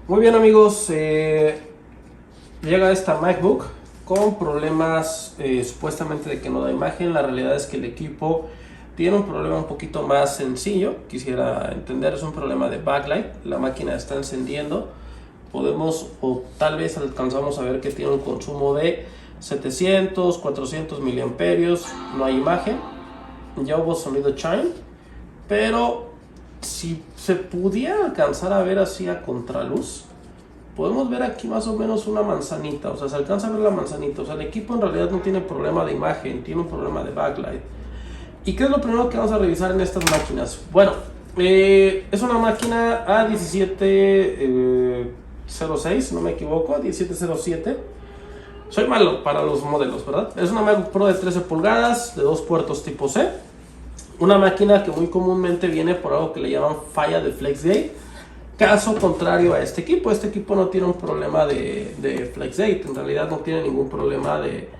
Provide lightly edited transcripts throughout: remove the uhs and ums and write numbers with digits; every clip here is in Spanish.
Muy bien amigos, llega esta MacBook con problemas supuestamente de que no da imagen. La realidad es que el equipo tiene un problema un poquito más sencillo. Quisiera entender, es un problema de backlight. La máquina está encendiendo. Podemos o tal vez alcanzamos a ver que tiene un consumo de 700, 400 miliamperios. No hay imagen. Ya hubo sonido chime, pero si se pudiera alcanzar a ver así a contraluz, podemos ver aquí más o menos una manzanita. O sea, se alcanza a ver la manzanita. O sea, el equipo en realidad no tiene problema de imagen, tiene un problema de backlight. ¿Y qué es lo primero que vamos a revisar en estas máquinas? Bueno, es una máquina A1706, si no me equivoco, 1707. Soy malo para los modelos, ¿verdad? Es una MacBook Pro de 13 pulgadas, de 2 puertos tipo C. Una máquina que muy comúnmente viene por algo que le llaman falla de FlexGate. Caso contrario a este equipo no tiene un problema de FlexGate. En realidad no tiene ningún problema de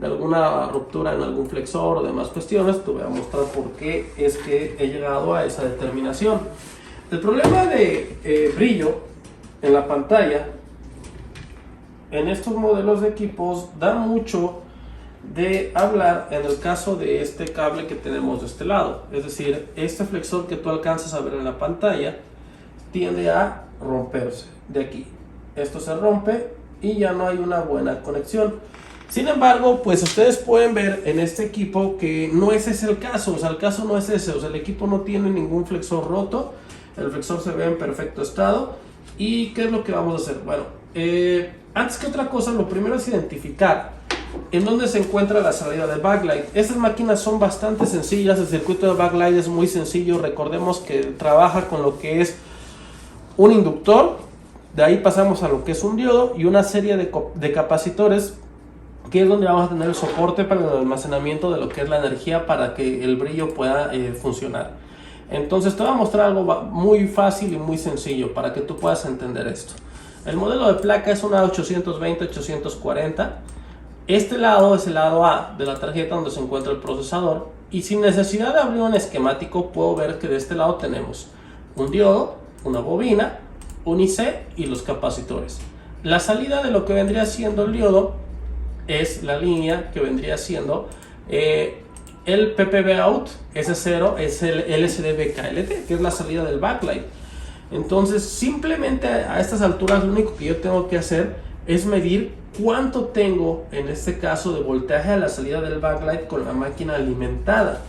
alguna ruptura en algún flexor o demás cuestiones. Te voy a mostrar por qué es que he llegado a esa determinación. El problema de brillo en la pantalla en estos modelos de equipos da mucho de hablar en el caso de este cable que tenemos de este lado. Es decir, este flexor que tú alcanzas a ver en la pantalla tiende a romperse de aquí. Esto se rompe y ya no hay una buena conexión. Sin embargo, pues ustedes pueden ver en este equipo que no ese es el caso. O sea, el caso no es ese. O sea, el equipo no tiene ningún flexor roto. El flexor se ve en perfecto estado. ¿Y qué es lo que vamos a hacer? Bueno, antes que otra cosa, lo primero es identificar en dónde se encuentra la salida de backlight. Estas máquinas son bastante sencillas. El circuito de backlight es muy sencillo. Recordemos que trabaja con lo que es un inductor, de ahí pasamos a lo que es un diodo y una serie de capacitores, que es donde vamos a tener el soporte para el almacenamiento de lo que es la energía para que el brillo pueda funcionar. Entonces te voy a mostrar algo muy fácil y muy sencillo para que tú puedas entender esto. El modelo de placa es una 820-840. Este lado es el lado A de la tarjeta donde se encuentra el procesador, y sin necesidad de abrir un esquemático puedo ver que de este lado tenemos un diodo, una bobina, un IC y los capacitores. La salida de lo que vendría siendo el diodo es la línea que vendría siendo el PPB out, S0 es el LCD-BKLT, que es la salida del backlight. Entonces simplemente a estas alturas lo único que yo tengo que hacer es medir cuánto tengo en este caso de voltaje a la salida del backlight con la máquina alimentada.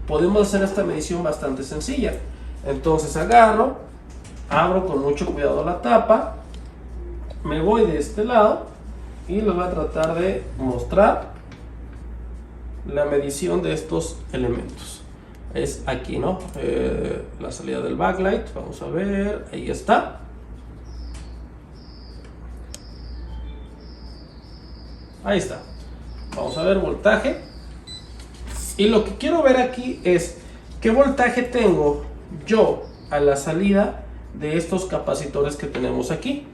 Podemos hacer esta medición bastante sencilla. Entonces agarro, abro con mucho cuidado la tapa, me voy de este lado y les voy a tratar de mostrar la medición de estos elementos. Es aquí, ¿no? La salida del backlight, vamos a ver, ahí está. Ahí está. Vamos a ver voltaje. Y lo que quiero ver aquí es qué voltaje tengo yo a la salida de estos capacitores que tenemos aquí.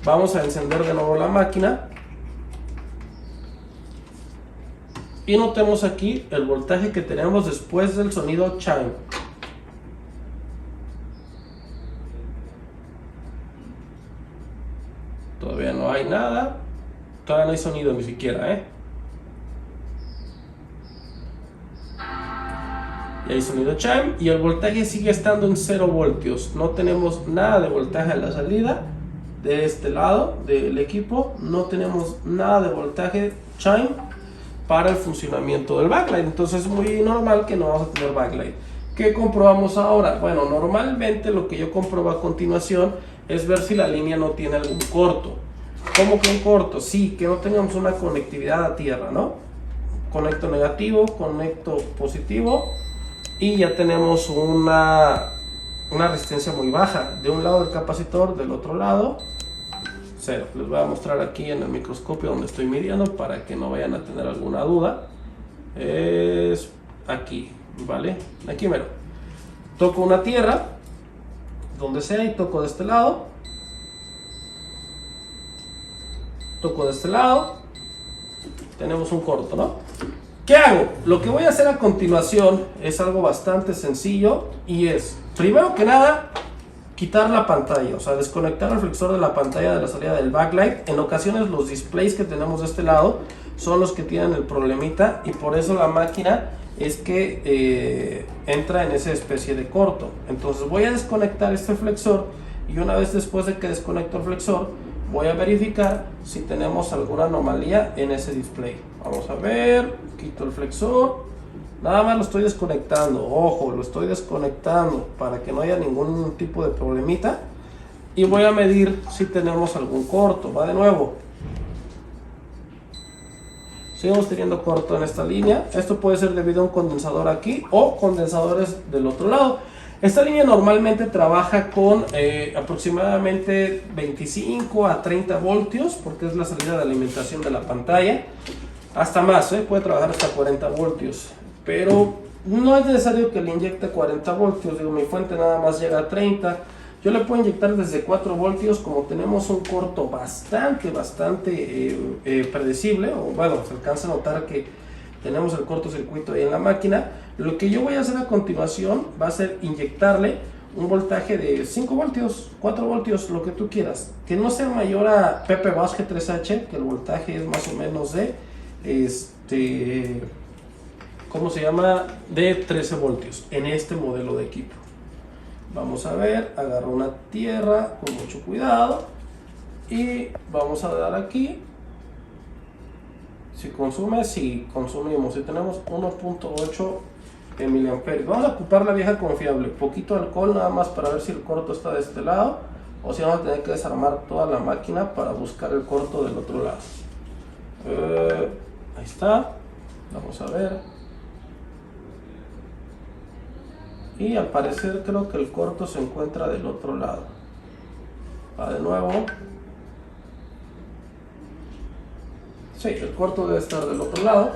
Vamos a encender de nuevo la máquina y notemos aquí el voltaje que tenemos después del sonido chime. Todavía no hay nada, todavía no hay sonido ni siquiera, Y hay sonido chime y el voltaje sigue estando en 0 voltios. No tenemos nada de voltaje a la salida de este lado del equipo. No tenemos nada de voltaje chime para el funcionamiento del backlight. Entonces es muy normal que no vamos a tener backlight. ¿Qué comprobamos ahora? Bueno, normalmente lo que yo compruebo a continuación es ver si la línea no tiene algún corto. ¿Cómo que un corto? Sí, que no tengamos una conectividad a tierra, ¿no? Conecto negativo, conecto positivo. Y ya tenemos una resistencia muy baja. De un lado del capacitor, del otro lado, 0. Les voy a mostrar aquí en el microscopio donde estoy midiendo para que no vayan a tener alguna duda. Es aquí, ¿vale? Aquí mero. Toco una tierra, donde sea, y toco de este lado. Toco de este lado. Tenemos un corto, ¿no? ¿Qué hago? Lo que voy a hacer a continuación es algo bastante sencillo y es, primero que nada, quitar la pantalla, o sea, desconectar el flexor de la pantalla de la salida del backlight. En ocasiones los displays que tenemos de este lado son los que tienen el problemita, y por eso la máquina es que entra en esa especie de corto. Entonces voy a desconectar este flexor, y una vez después de que desconecto el flexor, voy a verificar si tenemos alguna anomalía en ese display. Vamos a ver, quito el flexor, nada más lo estoy desconectando, ojo, lo estoy desconectando para que no haya ningún tipo de problemita, y voy a medir si tenemos algún corto. Va de nuevo, seguimos teniendo corto en esta línea. Esto puede ser debido a un condensador aquí o condensadores del otro lado. Esta línea normalmente trabaja con aproximadamente 25 a 30 voltios, porque es la salida de alimentación de la pantalla. Hasta más, puede trabajar hasta 40 voltios, pero no es necesario que le inyecte 40 voltios. Digo, mi fuente nada más llega a 30. Yo le puedo inyectar desde 4 voltios, como tenemos un corto bastante predecible, o bueno, se alcanza a notar que tenemos el cortocircuito ahí en la máquina. Lo que yo voy a hacer a continuación va a ser inyectarle un voltaje de 5 voltios, 4 voltios, lo que tú quieras, que no sea mayor a PP-Bus G3H, que el voltaje es más o menos de ¿cómo se llama? De 13 voltios en este modelo de equipo. Vamos a ver, agarro una tierra con mucho cuidado y vamos a dar aquí. Si consume, si consumimos, si tenemos 1.8 miliamperios. Vamos a ocupar la vieja confiable, poquito alcohol nada más para ver si el corto está de este lado, o si vamos a tener que desarmar toda la máquina para buscar el corto del otro lado. Ahí está, vamos a ver. Y al parecer creo que el corto se encuentra del otro lado. Va de nuevo. Sí, el corto debe estar del otro lado.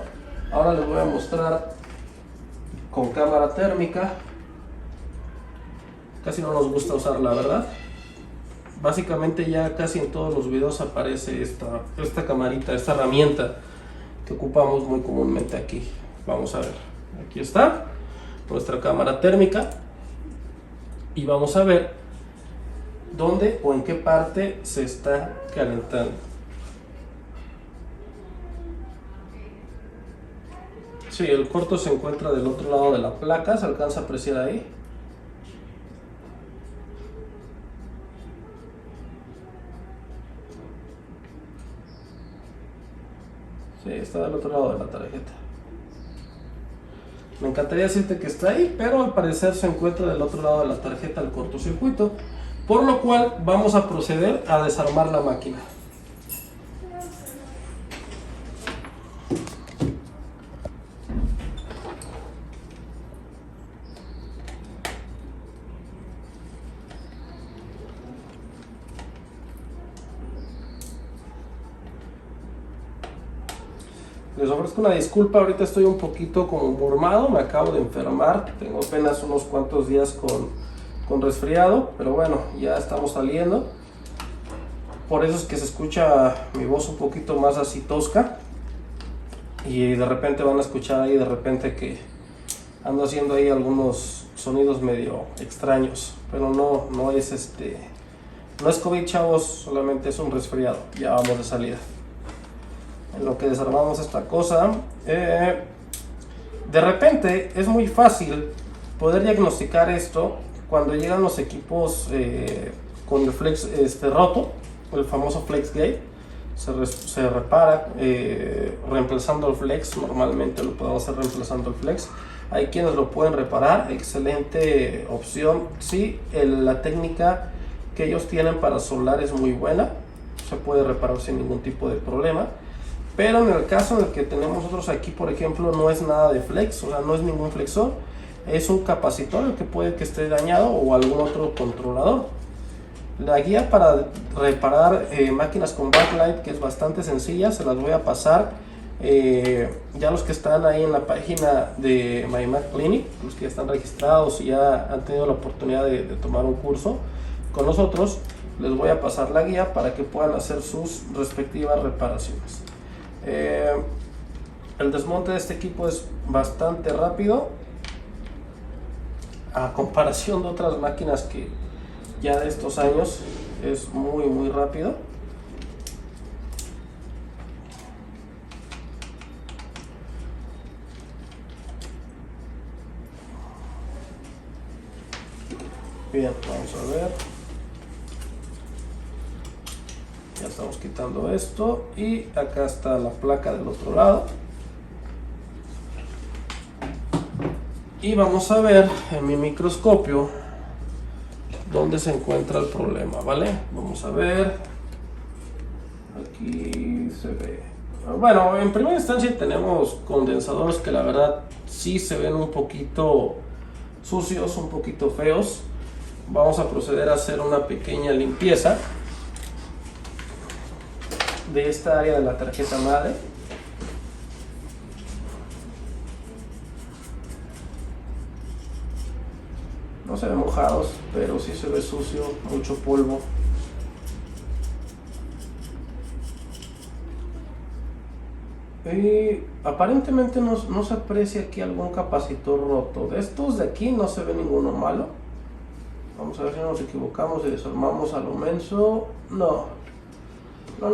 Ahora les voy a mostrar con cámara térmica. Casi no nos gusta usarla, ¿verdad? Básicamente ya casi en todos los videos aparece esta camarita, esta herramienta que ocupamos muy comúnmente aquí. Vamos a ver, aquí está nuestra cámara térmica, y vamos a ver dónde o en qué parte se está calentando. Sí, el corto se encuentra del otro lado de la placa, se alcanza a apreciar ahí. Sí, está del otro lado de la tarjeta. Me encantaría decirte que está ahí, pero al parecer se encuentra del otro lado de la tarjeta el cortocircuito, por lo cual vamos a proceder a desarmar la máquina. Les ofrezco una disculpa, ahorita estoy un poquito como mormado, me acabo de enfermar, tengo apenas unos cuantos días con resfriado, pero bueno, ya estamos saliendo. Por eso es que se escucha mi voz un poquito más así tosca, y de repente van a escuchar ahí de repente que ando haciendo ahí algunos sonidos medio extraños, pero no es no es COVID, chavos, solamente es un resfriado. Ya vamos de salida. En lo que desarmamos esta cosa, de repente es muy fácil poder diagnosticar esto cuando llegan los equipos con el flex roto, el famoso flex gate. Se repara reemplazando el flex. Normalmente lo podemos hacer reemplazando el flex. Hay quienes lo pueden reparar, excelente opción. Sí, la técnica que ellos tienen para soldar es muy buena, se puede reparar sin ningún tipo de problema. Pero en el caso en el que tenemos nosotros aquí, por ejemplo, no es nada de flex, o sea, no es ningún flexor, es un capacitor el que puede que esté dañado, o algún otro controlador. La guía para reparar máquinas con backlight, que es bastante sencilla, se las voy a pasar. Ya los que están ahí en la página de My Mac Clinic, los que ya están registrados y ya han tenido la oportunidad de tomar un curso con nosotros, les voy a pasar la guía para que puedan hacer sus respectivas reparaciones. El desmonte de este equipo es bastante rápido a comparación de otras máquinas ya de estos años es muy rápido. Bien, vamos a ver. Ya estamos quitando esto y acá está la placa del otro lado. Y vamos a ver en mi microscopio dónde se encuentra el problema, ¿vale? Vamos a ver. Aquí se ve. Bueno, en primera instancia tenemos condensadores que la verdad sí se ven un poquito sucios, un poquito feos. Vamos a proceder a hacer una pequeña limpieza de esta área de la tarjeta madre. No se ven mojados, pero sí se ve sucio, mucho polvo. Y aparentemente no se aprecia aquí algún capacitor roto. De estos de aquí no se ve ninguno malo. Vamos a ver si nos equivocamos y desarmamos a lo menso. No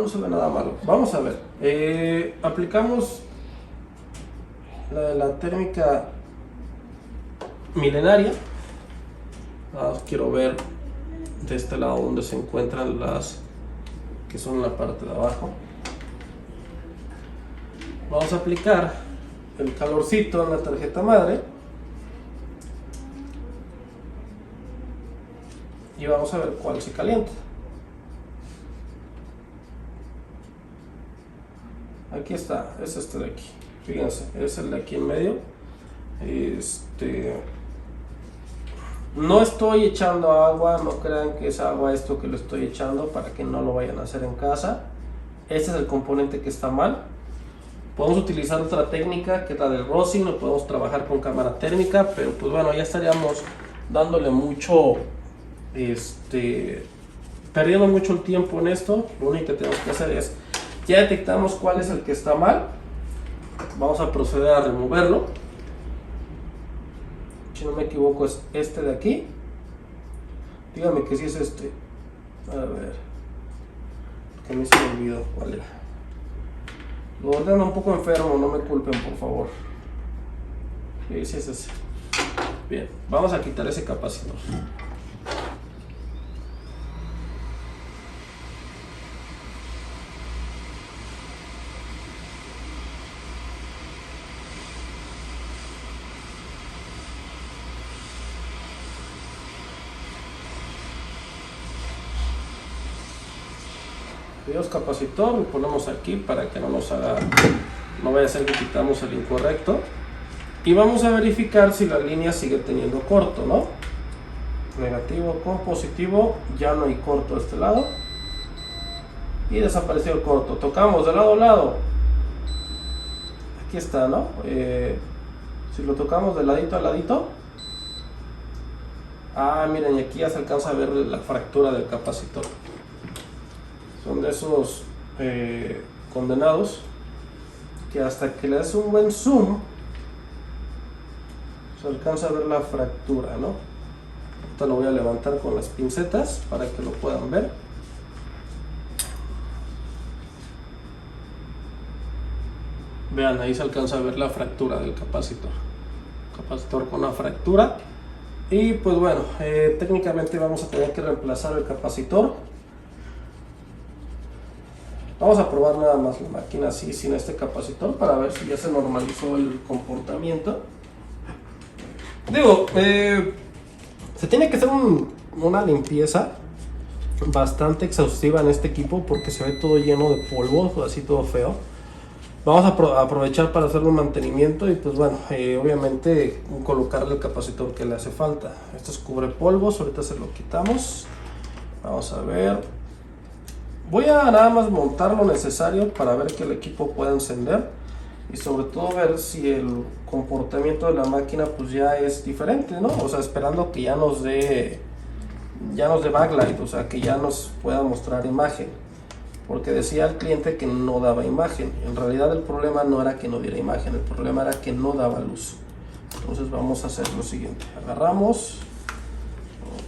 se ve nada malo. Vamos a ver. Aplicamos la térmica milenaria. Quiero ver de este lado donde se encuentran las que son la parte de abajo. Vamos a aplicar el calorcito en la tarjeta madre y vamos a ver cuál se calienta. Aquí está, es este de aquí. Fíjense, es el de aquí en medio. No estoy echando agua, no crean que es agua esto que lo estoy echando, para que no lo vayan a hacer en casa. Este es el componente que está mal. Podemos utilizar otra técnica que es la del rosin, o podemos trabajar con cámara térmica, pero pues bueno, ya estaríamos dándole mucho, perdiendo mucho el tiempo en esto. Lo único que tenemos que hacer es, ya detectamos cuál es el que está mal, vamos a proceder a removerlo. Si no me equivoco es este de aquí. Dígame que sí es este. A ver, que a mí se me olvidó cuál era. Lo ordeno un poco enfermo, no me culpen por favor. Sí, sí es ese. Bien, vamos a quitar ese capacitor. Capacitor, lo ponemos aquí para que no nos haga, no vaya a ser que quitamos el incorrecto, y vamos a verificar si la línea sigue teniendo corto, ¿no? Negativo con positivo, ya no hay corto de este lado y desapareció el corto. Tocamos de lado a lado, aquí está, ¿no? Si lo tocamos de ladito a ladito, miren, y aquí ya se alcanza a ver la fractura del capacitor. Son de esos condenados que hasta que le das un buen zoom se alcanza a ver la fractura, ¿no? Ahorita lo voy a levantar con las pincetas para que lo puedan ver. Vean, ahí se alcanza a ver la fractura del capacitor. Capacitor con una fractura. Y pues bueno, técnicamente vamos a tener que reemplazar el capacitor. Vamos a probar nada más la máquina así, sin este capacitor, para ver si ya se normalizó el comportamiento. Digo, se tiene que hacer una limpieza bastante exhaustiva en este equipo, porque se ve todo lleno de polvo, así todo feo. Vamos a aprovechar para hacer un mantenimiento y pues bueno, obviamente colocarle el capacitor que le hace falta. Esto es cubre polvos, ahorita se lo quitamos. Vamos a ver. Voy a nada más montar lo necesario para ver que el equipo pueda encender y sobre todo ver si el comportamiento de la máquina pues ya es diferente, ¿no? O sea, esperando que ya nos dé backlight, o sea, que ya nos pueda mostrar imagen, porque decía el cliente que no daba imagen. En realidad el problema no era que no diera imagen, el problema era que no daba luz. Entonces vamos a hacer lo siguiente: agarramos,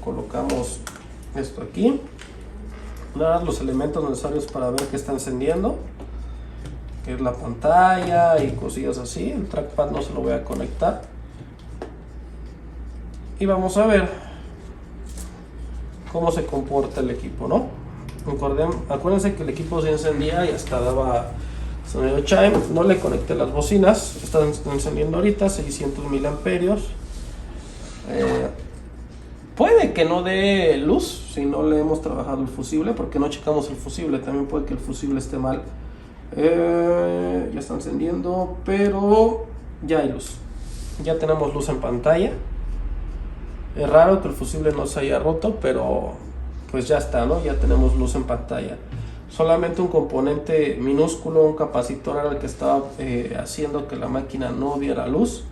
colocamos esto aquí, dar los elementos necesarios para ver que está encendiendo, que es la pantalla y cosillas así. El trackpad no se lo voy a conectar y vamos a ver cómo se comporta el equipo, ¿no? Acuérdense que el equipo se encendía y hasta daba sonido chime. No le conecté las bocinas, están encendiendo ahorita 600 miliamperios. Puede que no dé luz si no le hemos trabajado el fusible, porque no checamos el fusible. También puede que el fusible esté mal. Ya está encendiendo, pero ya hay luz. Ya tenemos luz en pantalla. Es raro que el fusible no se haya roto, pero pues ya está, ¿no? Ya tenemos luz en pantalla. Solamente un componente minúsculo, un capacitor, era el que estaba haciendo que la máquina no diera luz.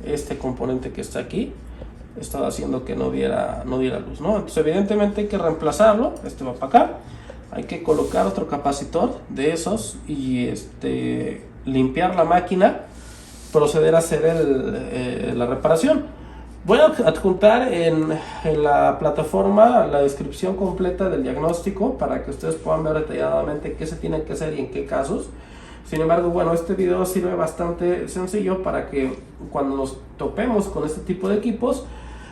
Este componente que está aquí estaba haciendo que no diera luz, ¿no? Entonces evidentemente hay que reemplazarlo. Este va para acá. Hay que colocar otro capacitor de esos y limpiar la máquina, proceder a hacer la reparación. Voy a adjuntar en la plataforma la descripción completa del diagnóstico para que ustedes puedan ver detalladamente qué se tiene que hacer y en qué casos. Sin embargo, bueno, este video sirve bastante sencillo para que cuando nos topemos con este tipo de equipos,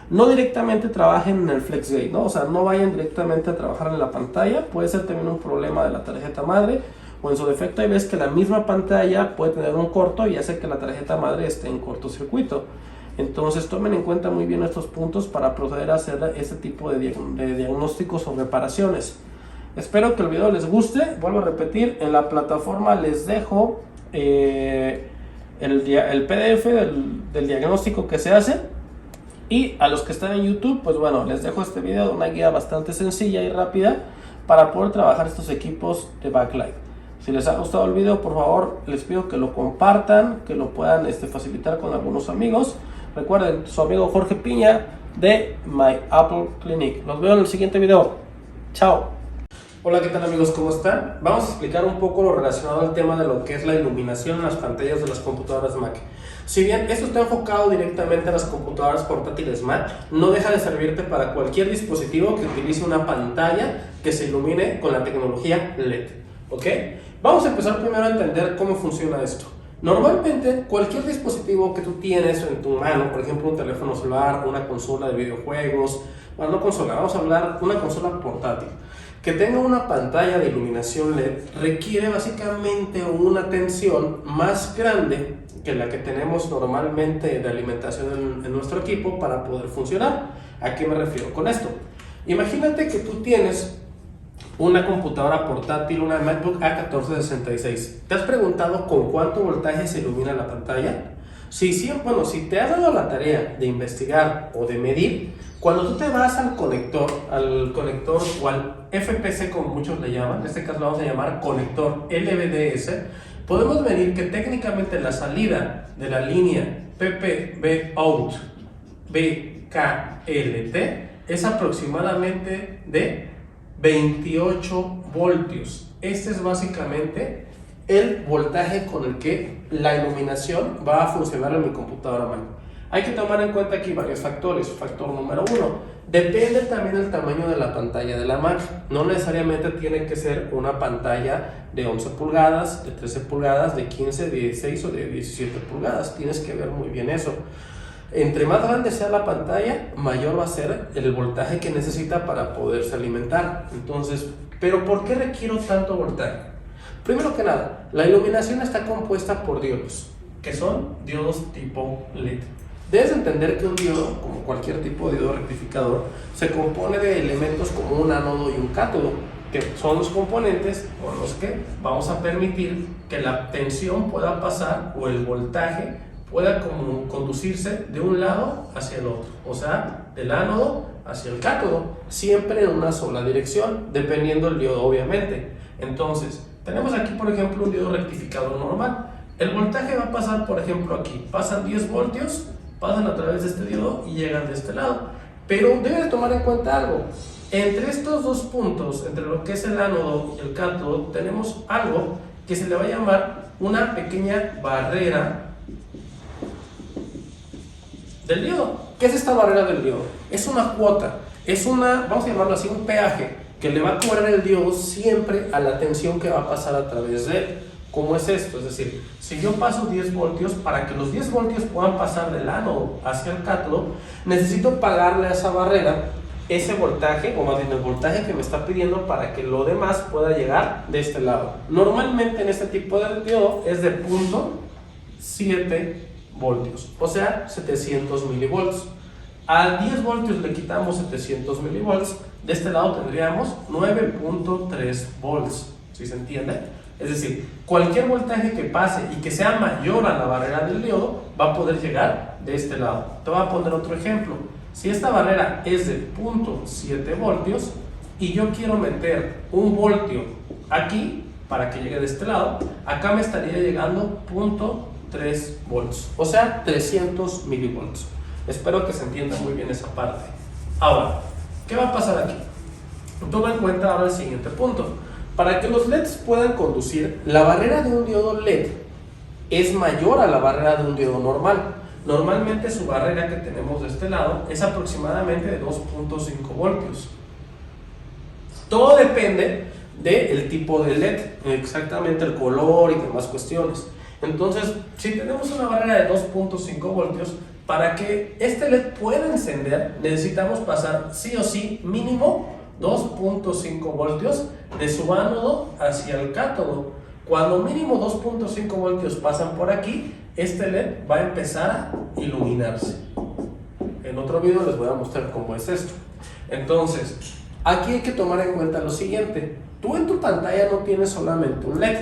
no directamente trabajen en el FlexGate, ¿no? O sea, no vayan directamente a trabajar en la pantalla. Puede ser también un problema de la tarjeta madre, o en su defecto hay veces que la misma pantalla puede tener un corto y hace que la tarjeta madre esté en cortocircuito. Entonces tomen en cuenta muy bien estos puntos para proceder a hacer este tipo de diagnósticos o reparaciones. Espero que el video les guste. Vuelvo a repetir, en la plataforma les dejo el PDF del diagnóstico que se hace. Y a los que están en YouTube, pues bueno, les dejo este video de una guía bastante sencilla y rápida para poder trabajar estos equipos de backlight. Si les ha gustado el video, por favor, les pido que lo compartan, que lo puedan facilitar con algunos amigos. Recuerden, su amigo Jorge Piña de My Apple Clinic. Los veo en el siguiente video. Chao. Hola, ¿qué tal amigos? ¿Cómo están? Vamos a explicar un poco lo relacionado al tema de lo que es la iluminación en las pantallas de las computadoras Mac. Si bien esto está enfocado directamente a las computadoras portátiles Mac, no deja de servirte para cualquier dispositivo que utilice una pantalla que se ilumine con la tecnología LED. ¿Ok? Vamos a empezar primero a entender cómo funciona esto. Normalmente, cualquier dispositivo que tú tienes en tu mano, por ejemplo un teléfono celular, una consola de videojuegos, bueno, no consola, vamos a hablar de una consola portátil, que tenga una pantalla de iluminación LED, requiere básicamente una tensión más grande que la que tenemos normalmente de alimentación en nuestro equipo para poder funcionar. ¿A qué me refiero con esto? Imagínate que tú tienes una computadora portátil, una MacBook A1466. ¿Te has preguntado con cuánto voltaje se ilumina la pantalla? Si te has dado la tarea de investigar o de medir, cuando tú te vas al conector o al FPC como muchos le llaman, en este caso lo vamos a llamar conector LVDS, podemos medir que técnicamente la salida de la línea PPBout BKLT es aproximadamente de 28 voltios. Este es básicamente el voltaje con el que la iluminación va a funcionar en mi computadora Mac. Hay que tomar en cuenta aquí varios factores. Factor número 1, depende también del tamaño de la pantalla de la Mac. No necesariamente tiene que ser una pantalla de 11 pulgadas, de 13 pulgadas, de 15, de 16 o de 17 pulgadas. Tienes que ver muy bien eso. Entre más grande sea la pantalla, mayor va a ser el voltaje que necesita para poderse alimentar. Entonces, ¿pero por qué requiero tanto voltaje? Primero que nada, la iluminación está compuesta por diodos, que son diodos tipo LED. Debes entender que un diodo, como cualquier tipo de diodo rectificador, se compone de elementos como un ánodo y un cátodo, que son los componentes con los que vamos a permitir que la tensión pueda pasar o el voltaje pueda conducirse de un lado hacia el otro, o sea, del ánodo hacia el cátodo, siempre en una sola dirección, dependiendo del diodo obviamente. Entonces, tenemos aquí por ejemplo un diodo rectificador normal. El voltaje va a pasar, por ejemplo, aquí, pasan 10 voltios, pasan a través de este diodo y llegan de este lado. Pero debes tomar en cuenta algo. Entre estos dos puntos, entre lo que es el ánodo y el cátodo, tenemos algo que se le va a llamar una pequeña barrera del diodo. ¿Qué es esta barrera del diodo? Es una cuota. es vamos a llamarlo así, un peaje que le va a cobrar el diodo siempre a la tensión que va a pasar a través de él. ¿Cómo es esto? Es decir, si yo paso 10 voltios, para que los 10 voltios puedan pasar del ánodo hacia el cátodo, necesito pagarle a esa barrera ese voltaje, o más bien el voltaje que me está pidiendo para que lo demás pueda llegar de este lado. Normalmente en este tipo de diodo es de 0.7 voltios, o sea, 700 milivolts. A 10 voltios le quitamos 700 milivolts, de este lado tendríamos 9.3 volts, ¿sí se entiende? Es decir, cualquier voltaje que pase y que sea mayor a la barrera del diodo va a poder llegar de este lado. Te voy a poner otro ejemplo. Si esta barrera es de 0.7 voltios y yo quiero meter un voltio aquí para que llegue de este lado, acá me estaría llegando 0.3 volts, o sea, 300 milivolts. Espero que se entienda muy bien esa parte. Ahora, ¿qué va a pasar aquí? Toma en cuenta ahora el siguiente punto. Para que los LEDs puedan conducir, la barrera de un diodo LED es mayor a la barrera de un diodo normal. Normalmente su barrera que tenemos de este lado es aproximadamente de 2.5 voltios. Todo depende del tipo de LED, exactamente el color y demás cuestiones. Entonces, si tenemos una barrera de 2.5 voltios, para que este LED pueda encender, necesitamos pasar sí o sí mínimo 2.5 voltios de su ánodo hacia el cátodo. Cuando mínimo 2.5 voltios pasan por aquí, este LED va a empezar a iluminarse. En otro video les voy a mostrar cómo es esto. Entonces, aquí hay que tomar en cuenta lo siguiente. Tú en tu pantalla no tienes solamente un LED,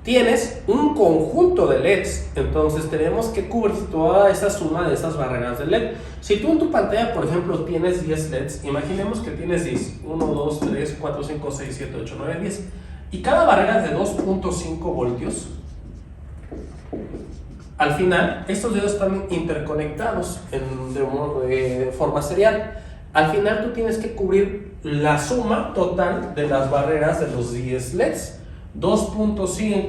tienes un conjunto de LEDs. Entonces tenemos que cubrir toda esa suma de esas barreras de LED. Si tú en tu pantalla, por ejemplo, tienes 10 LEDs, imaginemos que tienes 10, 1, 2, 3, 4, 5, 6, 7, 8, 9, 10, y cada barrera es de 2.5 voltios. Al final, estos dedos están interconectados de forma serial. Al final tú tienes que cubrir la suma total de las barreras de los 10 LEDs. 2.5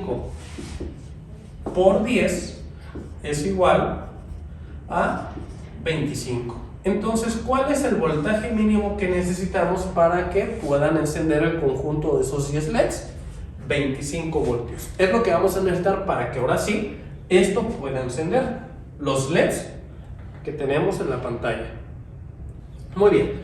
por 10 es igual a 25. Entonces, ¿cuál es el voltaje mínimo que necesitamos para que puedan encender el conjunto de esos 10 LEDs? 25 voltios. Es lo que vamos a necesitar para que ahora sí esto pueda encender los LEDs que tenemos en la pantalla. Muy bien.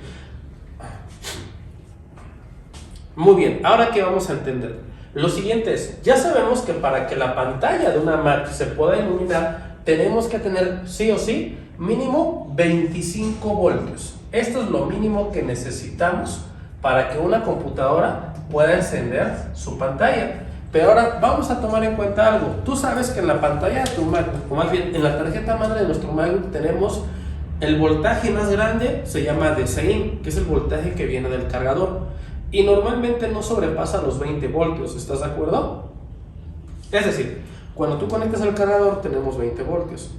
Muy bien, ahora que vamos a entender. Lo siguiente es, ya sabemos que para que la pantalla de una Mac se pueda iluminar, tenemos que tener sí o sí mínimo 25 voltios. Esto es lo mínimo que necesitamos para que una computadora pueda encender su pantalla. Pero ahora vamos a tomar en cuenta algo. Tú sabes que en la pantalla de tu MacBook, o más bien en la tarjeta madre de nuestro MacBook, tenemos el voltaje más grande, se llama DCIN, que es el voltaje que viene del cargador. Y normalmente no sobrepasa los 20 voltios, ¿estás de acuerdo? Es decir, cuando tú conectas al cargador tenemos 20 voltios.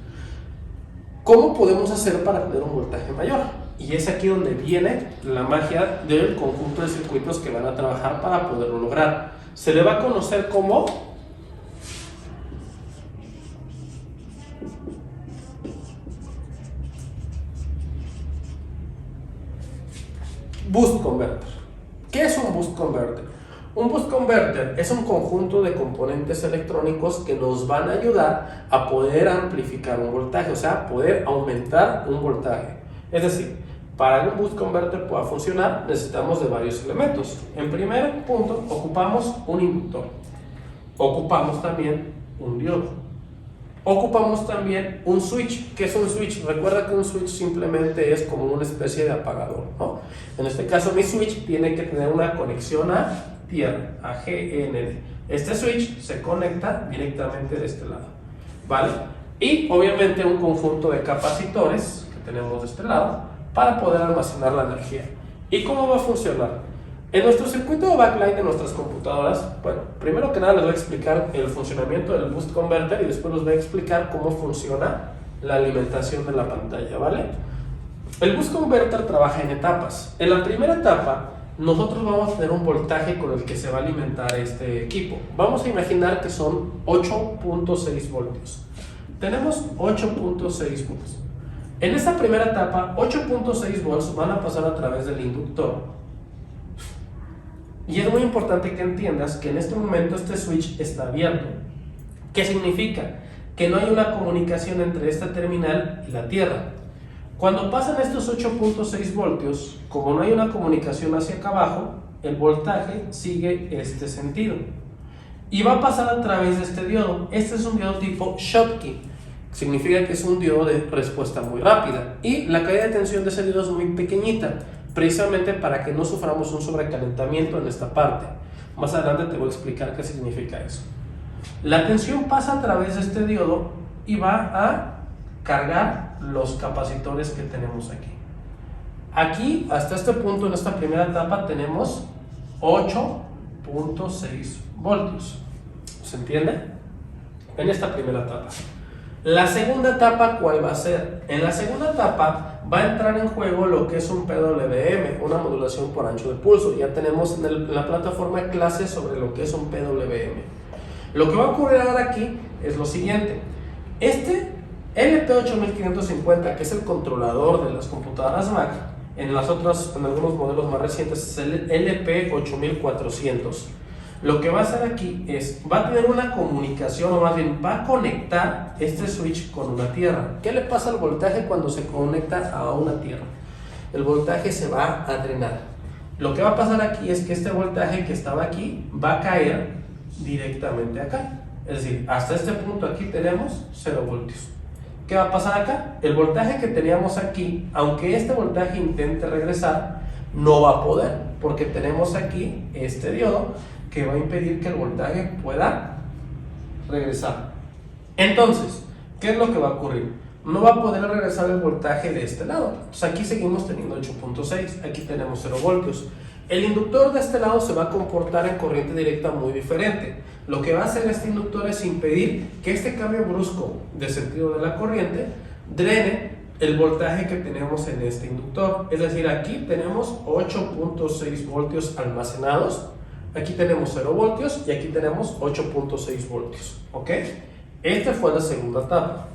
¿Cómo podemos hacer para tener un voltaje mayor? Y es aquí donde viene la magia del conjunto de circuitos que van a trabajar para poderlo lograr. Se le va a conocer como boost converter. ¿Qué es un boost converter? Un boost converter es un conjunto de componentes electrónicos que nos van a ayudar a poder amplificar un voltaje, o sea, poder aumentar un voltaje. Es decir, para que un boost converter pueda funcionar, necesitamos de varios elementos. En primer punto, ocupamos un inductor. Ocupamos también un diodo. Ocupamos también un switch. ¿Qué es un switch? Recuerda que un switch simplemente es como una especie de apagador, ¿no? En este caso mi switch tiene que tener una conexión a tierra, a GND. Este switch se conecta directamente de este lado, ¿vale? Y obviamente un conjunto de capacitores que tenemos de este lado para poder almacenar la energía. ¿Y cómo va a funcionar? En nuestro circuito de backlight de nuestras computadoras, bueno, primero que nada les voy a explicar el funcionamiento del boost converter y después les voy a explicar cómo funciona la alimentación de la pantalla, ¿vale? El boost converter trabaja en etapas. En la primera etapa, nosotros vamos a tener un voltaje con el que se va a alimentar este equipo. Vamos a imaginar que son 8.6 voltios. Tenemos 8.6 voltios. En esta primera etapa, 8.6 volts van a pasar a través del inductor. Y es muy importante que entiendas que en este momento este switch está abierto. ¿Qué significa? Que no hay una comunicación entre esta terminal y la tierra. Cuando pasan estos 8.6 voltios, como no hay una comunicación hacia acá abajo, el voltaje sigue este sentido. Y va a pasar a través de este diodo. Este es un diodo tipo Schottky. Significa que es un diodo de respuesta muy rápida. Y la caída de tensión de ese diodo es muy pequeñita, precisamente para que no suframos un sobrecalentamiento en esta parte. Más adelante te voy a explicar qué significa eso. La tensión pasa a través de este diodo y va a cargar los capacitores que tenemos aquí. Aquí, hasta este punto, en esta primera etapa, tenemos 8.6 voltios. ¿Se entiende? En esta primera etapa. La segunda etapa, ¿cuál va a ser? En la segunda etapa va a entrar en juego lo que es un PWM, una modulación por ancho de pulso. Ya tenemos en la plataforma clases sobre lo que es un PWM. Lo que va a ocurrir ahora aquí es lo siguiente. Este LP8550, que es el controlador de las computadoras Mac, en algunos modelos más recientes es el LP8400. Lo que va a hacer aquí es, va a tener una comunicación, o más bien va a conectar este switch con una tierra. ¿Qué le pasa al voltaje cuando se conecta a una tierra? El voltaje se va a drenar. Lo que va a pasar aquí es que este voltaje que estaba aquí va a caer directamente acá. Es decir, hasta este punto aquí tenemos 0 voltios. ¿Qué va a pasar acá? El voltaje que teníamos aquí, aunque este voltaje intente regresar, no va a poder, porque tenemos aquí este diodo que va a impedir que el voltaje pueda regresar. Entonces, ¿qué es lo que va a ocurrir? No va a poder regresar el voltaje de este lado. Entonces aquí seguimos teniendo 8.6, aquí tenemos 0 voltios. El inductor de este lado se va a comportar en corriente directa muy diferente. Lo que va a hacer este inductor es impedir que este cambio brusco de sentido de la corriente drene el voltaje que tenemos en este inductor. Es decir, aquí tenemos 8.6 voltios almacenados, aquí tenemos 0 voltios y aquí tenemos 8.6 voltios. ¿Ok? Esta fue la segunda etapa.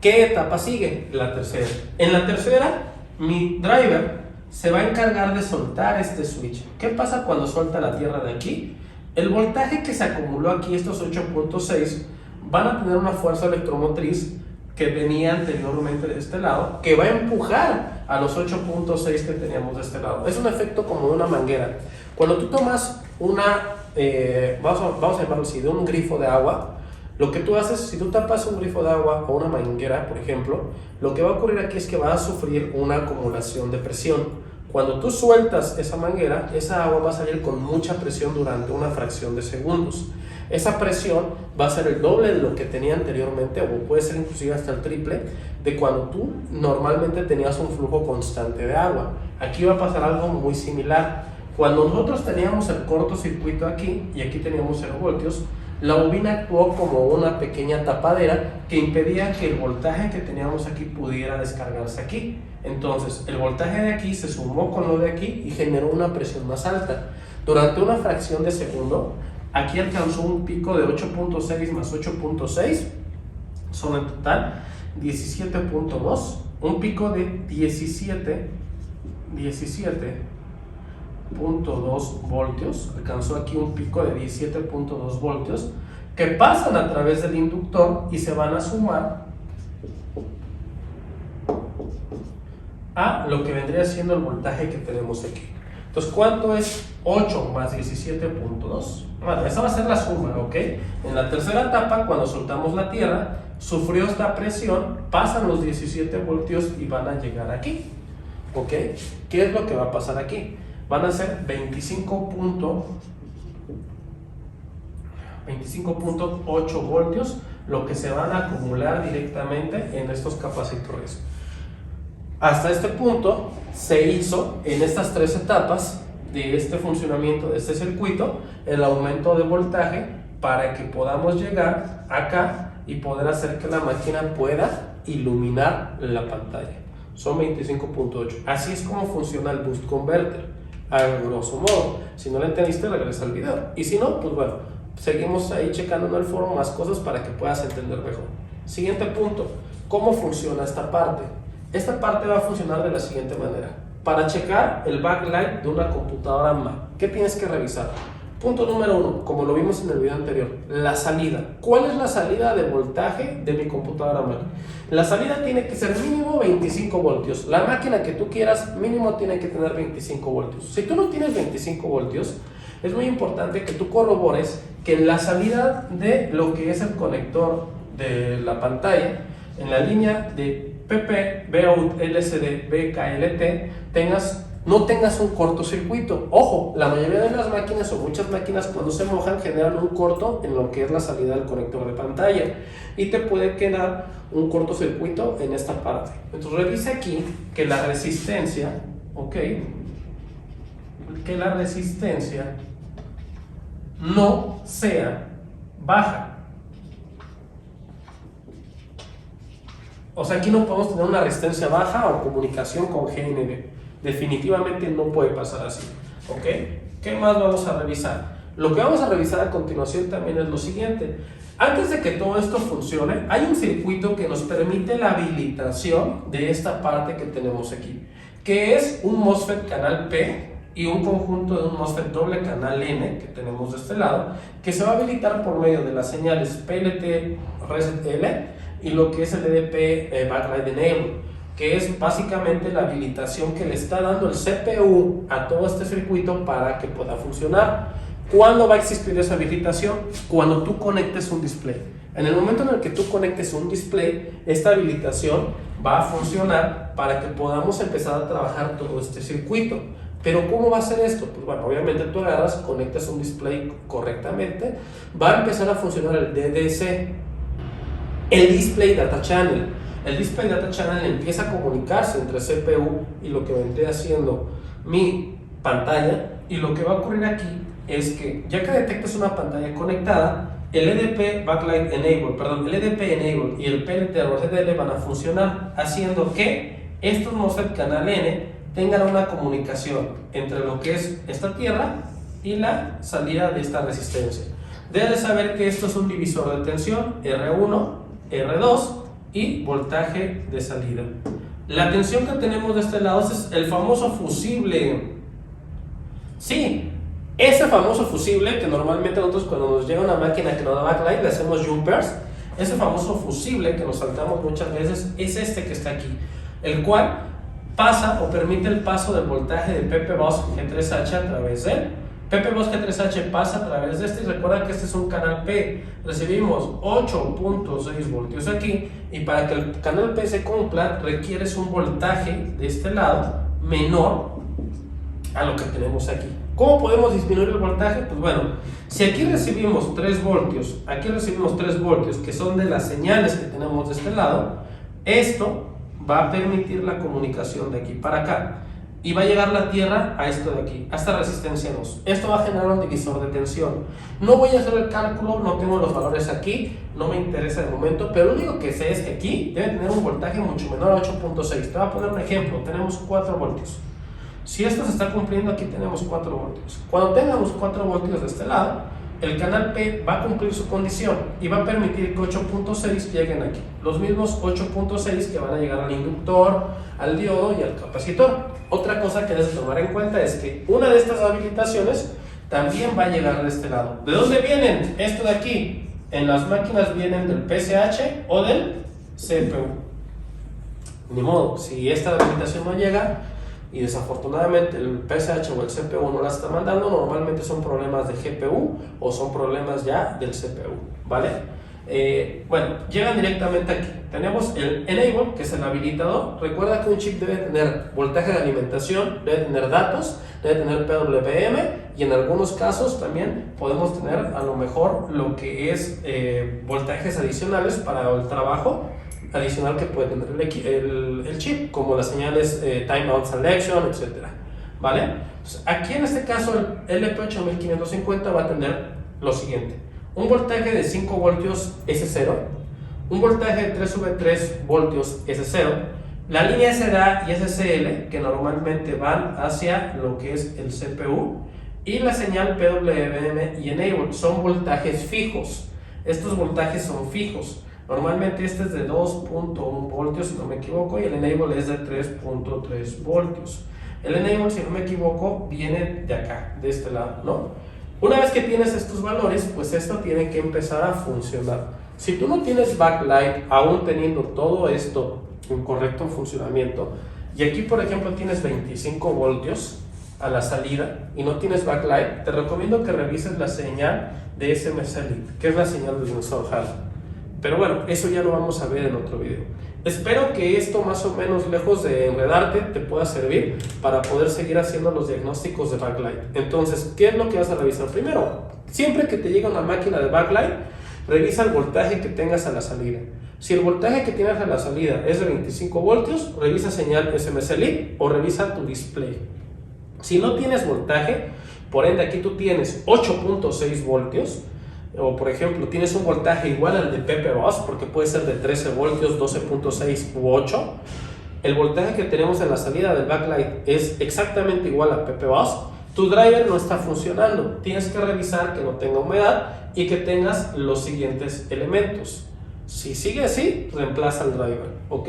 ¿Qué etapa sigue? La tercera. En la tercera, mi driver se va a encargar de soltar este switch. ¿Qué pasa cuando suelta la tierra de aquí? El voltaje que se acumuló aquí, estos 8.6, van a tener una fuerza electromotriz que venía anteriormente de este lado, que va a empujar a los 8.6 que teníamos de este lado. Es un efecto como de una manguera. Cuando tú tomas vamos a llamarlo así, de un grifo de agua, lo que tú haces, si tú tapas un grifo de agua o una manguera, por ejemplo, lo que va a ocurrir aquí es que va a sufrir una acumulación de presión. Cuando tú sueltas esa manguera, esa agua va a salir con mucha presión durante una fracción de segundos. Esa presión va a ser el doble de lo que tenía anteriormente, o puede ser inclusive hasta el triple de cuando tú normalmente tenías un flujo constante de agua. Aquí va a pasar algo muy similar. Cuando nosotros teníamos el cortocircuito aquí y aquí teníamos 0 voltios, la bobina actuó como una pequeña tapadera que impedía que el voltaje que teníamos aquí pudiera descargarse aquí. Entonces, el voltaje de aquí se sumó con lo de aquí y generó una presión más alta. Durante una fracción de segundo, aquí alcanzó un pico de 8.6 más 8.6, son en total 17.2, un pico de 17.2 voltios, alcanzó aquí un pico de 17.2 voltios que pasan a través del inductor y se van a sumar a lo que vendría siendo el voltaje que tenemos aquí. Entonces, ¿cuánto es 8 más 17.2? Bueno, esa va a ser la suma, ¿ok? En la tercera etapa, cuando soltamos la tierra, sufrió esta presión, pasan los 17 voltios y van a llegar aquí, ¿ok? ¿Qué es lo que va a pasar aquí? Van a ser 25.8 voltios lo que se van a acumular directamente en estos capacitores. Hasta este punto se hizo en estas tres etapas de este funcionamiento de este circuito el aumento de voltaje para que podamos llegar acá y poder hacer que la máquina pueda iluminar la pantalla. Son 25.8. Así es como funciona el boost converter, a grosso modo. Si no lo entendiste, regresa al video. Y si no, pues bueno, seguimos ahí checando en el foro más cosas para que puedas entender mejor. Siguiente punto. ¿Cómo funciona esta parte? Esta parte va a funcionar de la siguiente manera. Para checar el backlight de una computadora Mac, ¿qué tienes que revisar? Punto número 1, como lo vimos en el video anterior, la salida. ¿Cuál es la salida de voltaje de mi computadora Mac? La salida tiene que ser mínimo 25 voltios. La máquina que tú quieras mínimo tiene que tener 25 voltios. Si tú no tienes 25 voltios, es muy importante que tú corrobores que la salida de lo que es el conector de la pantalla, en la línea de PP, Vout, LCD, BKLT, no tengas un cortocircuito. Ojo, la mayoría de las máquinas o muchas máquinas cuando se mojan generan un corto en lo que es la salida del conector de pantalla y te puede quedar un cortocircuito en esta parte. Entonces revisa aquí que la resistencia, ok, que la resistencia no sea baja. O sea, aquí no podemos tener una resistencia baja o comunicación con GND. Definitivamente no puede pasar así. ¿Ok? ¿Qué más vamos a revisar? Lo que vamos a revisar a continuación también es lo siguiente. Antes de que todo esto funcione, hay un circuito que nos permite la habilitación de esta parte que tenemos aquí, que es un MOSFET canal P y un conjunto de un MOSFET doble canal N que tenemos de este lado, que se va a habilitar por medio de las señales PLT Reset L y lo que es el EDP Backlight Enable, que es básicamente la habilitación que le está dando el CPU a todo este circuito para que pueda funcionar. ¿Cuándo va a existir esa habilitación? Cuando tú conectes un display. En el momento en el que tú conectes un display, esta habilitación va a funcionar para que podamos empezar a trabajar todo este circuito. Pero ¿cómo va a ser esto? Pues bueno, obviamente tú agarras, conectas un display correctamente, va a empezar a funcionar el DDC, el Display Data Channel. El Display Data Channel empieza a comunicarse entre CPU y lo que vendría haciendo mi pantalla, y lo que va a ocurrir aquí es que ya que detectas una pantalla conectada, el EDP Backlight Enable, el EDP Enable y el PLT Reset van a funcionar, haciendo que estos MOSFET canal N tengan una comunicación entre lo que es esta tierra y la salida de esta resistencia. Debes saber que esto es un divisor de tensión R1, R2 y voltaje de salida. La tensión que tenemos de este lado es el famoso fusible. Sí, ese famoso fusible que normalmente nosotros cuando nos llega una máquina que nos da backlight le hacemos jumpers. Ese famoso fusible que nos saltamos muchas veces es este que está aquí, el cual pasa o permite el paso del voltaje de PP-Bus G3H a través de él. PP-Bus G3H pasa a través de este, y recuerda que este es un canal P. Recibimos 8.6 voltios aquí, y para que el canal P se cumpla requieres un voltaje de este lado menor a lo que tenemos aquí. ¿Cómo podemos disminuir el voltaje? Pues bueno, si aquí recibimos 3 voltios, aquí recibimos 3 voltios que son de las señales que tenemos de este lado, esto va a permitir la comunicación de aquí para acá. Y va a llegar la tierra a esto de aquí, a esta resistencia 2. Esto va a generar un divisor de tensión. No voy a hacer el cálculo, no tengo los valores aquí, no me interesa de momento, pero lo único que sé es que aquí debe tener un voltaje mucho menor a 8.6. Te voy a poner un ejemplo, tenemos 4 voltios. Si esto se está cumpliendo, aquí tenemos 4 voltios. Cuando tengamos 4 voltios de este lado, el canal P va a cumplir su condición y va a permitir que 8.6 lleguen aquí. Los mismos 8.6 que van a llegar al inductor, al diodo y al capacitor. Otra cosa que debes tomar en cuenta es que una de estas habilitaciones también va a llegar de este lado. ¿De dónde vienen? Esto de aquí. En las máquinas vienen del PSH o del CPU. Ni modo, si esta habilitación no llega y desafortunadamente el PSH o el CPU no la está mandando, normalmente son problemas de GPU o son problemas ya del CPU, ¿vale? Bueno, llegan directamente aquí. Tenemos el Enable, que es el habilitador. Recuerda que un chip debe tener voltaje de alimentación, debe tener datos, debe tener PWM, y en algunos casos también podemos tener a lo mejor lo que es voltajes adicionales para el trabajo adicional que puede tener el chip, como las señales Timeout Selection, etc. ¿Vale? Entonces, aquí en este caso el LP8550 va a tener lo siguiente: un voltaje de 5 voltios S0, un voltaje de 3V3 voltios S0, la línea SDA y SCL que normalmente van hacia lo que es el CPU, y la señal PWM y Enable son voltajes fijos. Estos voltajes son fijos. Normalmente este es de 2.1 voltios, si no me equivoco, y el enable es de 3.3 voltios. El enable, si no me equivoco, viene de acá, de este lado, ¿no? Una vez que tienes estos valores, pues esto tiene que empezar a funcionar. Si tú no tienes backlight, aún teniendo todo esto en correcto funcionamiento, y aquí por ejemplo tienes 25 voltios a la salida y no tienes backlight, te recomiendo que revises la señal de SMC Elite, que es la señal del sensor Hall. Pero bueno, eso ya lo vamos a ver en otro video. Espero que esto, más o menos lejos de enredarte, te pueda servir para poder seguir haciendo los diagnósticos de backlight. Entonces, ¿qué es lo que vas a revisar? Primero, siempre que te llegue una máquina de backlight, revisa el voltaje que tengas a la salida. Si el voltaje que tienes a la salida es de 25 voltios, revisa señal SMC Elite o revisa tu display. Si no tienes voltaje, por ende aquí tú tienes 8.6 voltios, o por ejemplo tienes un voltaje igual al de PPBus, porque puede ser de 13 voltios, 12.6 u 8, el voltaje que tenemos en la salida del backlight es exactamente igual a PPBus, tu driver no está funcionando. Tienes que revisar que no tenga humedad y que tengas los siguientes elementos. Si sigue así, reemplaza el driver, ¿ok?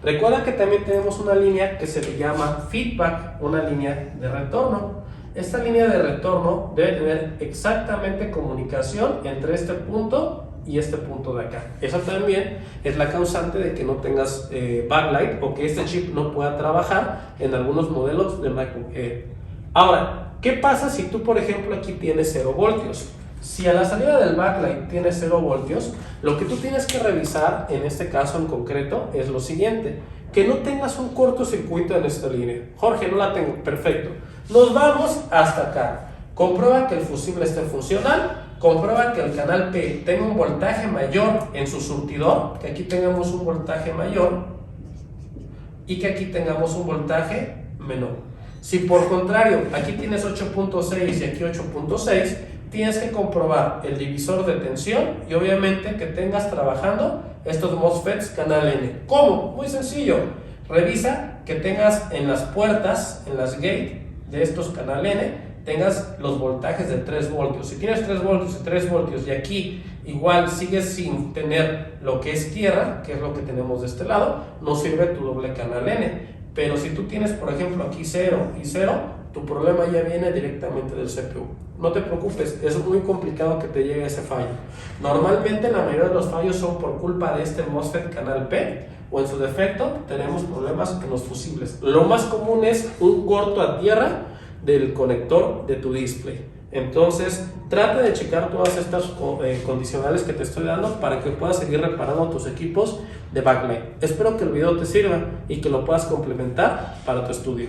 Recuerda que también tenemos una línea que se le llama feedback, una línea de retorno. Esta línea de retorno debe tener exactamente comunicación entre este punto y este punto de acá. Esa también es la causante de que no tengas backlight o que este chip no pueda trabajar en algunos modelos de MacBook Air. Ahora, ¿qué pasa si tú, por ejemplo, aquí tienes 0 voltios? Si a la salida del backlight tienes 0 voltios, lo que tú tienes que revisar, en este caso en concreto, es lo siguiente: que no tengas un cortocircuito en esta línea. Jorge, no la tengo. Perfecto. Nos vamos hasta acá. Comprueba que el fusible esté funcional. Comprueba que el canal P tenga un voltaje mayor en su surtidor, que aquí tengamos un voltaje mayor y que aquí tengamos un voltaje menor. Si por contrario aquí tienes 8.6 y aquí 8.6, tienes que comprobar el divisor de tensión y obviamente que tengas trabajando estos MOSFETs canal N. ¿Cómo? Muy sencillo. Revisa que tengas en las puertas, en las gate de estos canal N, tengas los voltajes de 3 voltios. Si tienes 3 voltios y 3 voltios y aquí igual sigues sin tener lo que es tierra, que es lo que tenemos de este lado, no sirve tu doble canal N. Pero si tú tienes, por ejemplo, aquí 0 y 0, tu problema ya viene directamente del CPU. No te preocupes, es muy complicado que te llegue ese fallo. Normalmente la mayoría de los fallos son por culpa de este MOSFET canal P, o en su defecto tenemos problemas en los fusibles. Lo más común es un corto a tierra del conector de tu display. Entonces, trata de checar todas estas condicionales que te estoy dando para que puedas seguir reparando tus equipos de backlight. Espero que el video te sirva y que lo puedas complementar para tu estudio.